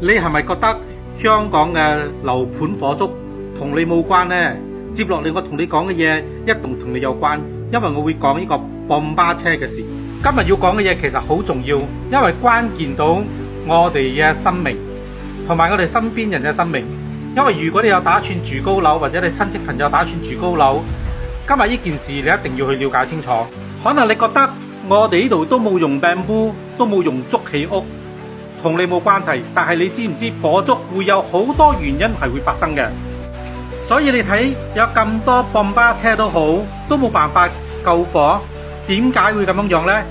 你係咪覺得香港嘅樓盤火燭同你冇關呢？接落嚟我同你講嘅嘢一定同你有關，因為我會講呢個泵巴車嘅事。今日要講嘅嘢其實好重要，因為關鍵到我哋嘅生命同埋我哋身邊人嘅生命。因為如果你有打算住高樓，或者你親戚朋友打算住高樓，今日呢件事你一定要去了解清楚。可能你覺得我哋呢度都冇用bamboo，都冇用竹起屋，同你冇關係。但係你知唔知火燭會有好多原因係會發生嘅？所以你睇有咁多泵巴車都好，都冇辦法救火。點解會咁樣呢？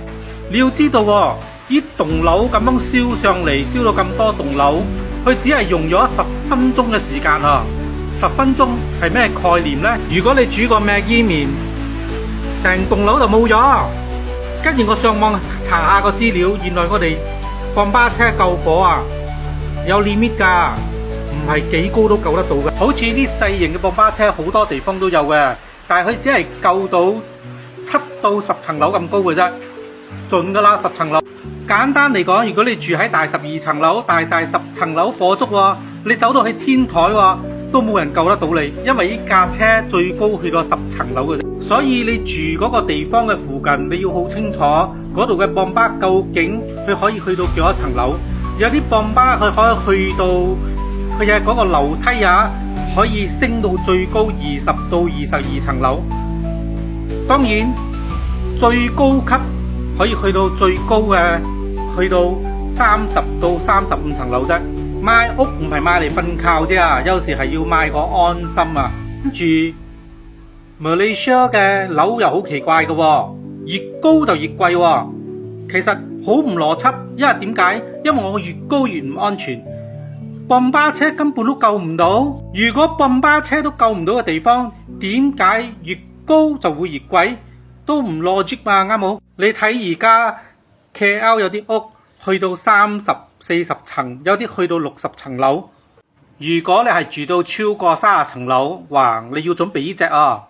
你要知道喎，呢棟樓咁樣燒上嚟，燒到咁多棟樓，佢只係用咗10分鐘嘅時間啊！10分鐘係咩概念呢？如果你煮個Maggi麵，成棟樓就冇咗。跟住我上網查下個資料，原來我哋泵巴車救火啊，有 limit 㗎，唔係幾高都救得到嘅。好似啲細型嘅泵巴車，好多地方都有嘅，但係佢只係救到7到10層樓咁高嘅啫，盡㗎啦10層樓。簡單嚟講，如果你住喺大12層樓，大10層樓火燭喎，你走到去天台喎，都冇人救得到你，因為呢架車最高去到10層樓嘅啫。所以你住嗰個地方嘅附近，你要好清楚嗰度嘅泵巴究竟佢可以去到幾多層樓。有啲泵巴佢可以去到佢嘅嗰個樓梯啊，可以升到最高20到22層樓。當然最高級可以去到最高嘅，去到30到35層樓啫。買屋唔係買嚟瞓覺啫啊，有時係要買個安心啊。跟住Malaysia 嘅樓又好奇怪嘅喎，越高就越貴喎。其實好唔邏輯，因為點解？因為我越高越唔安全，泵巴車根本都救唔到。如果泵巴車都救唔到嘅地方，點解越高就會越貴？都唔logic嘛，啱冇？你睇而家 KL 有啲屋去到30、40層，有啲去到60層樓。如果你係住到超過30層樓，哇！你要準備呢隻啊，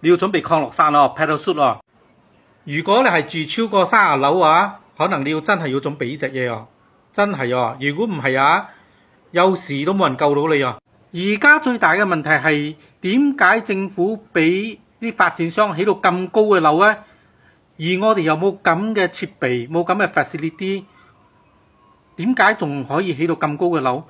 你要準備降落傘啊 ，parachute 啊。如果你係住超過30樓啊，可能你要真係要準備呢隻嘢啊，真係啊。如果唔係啊，有時都冇人救到你啊。而家最大嘅問題係點解政府俾啲發展商起到咁高嘅樓呢？而我哋又冇咁嘅設備，冇咁嘅 facility，點解仲可以起到咁高嘅樓？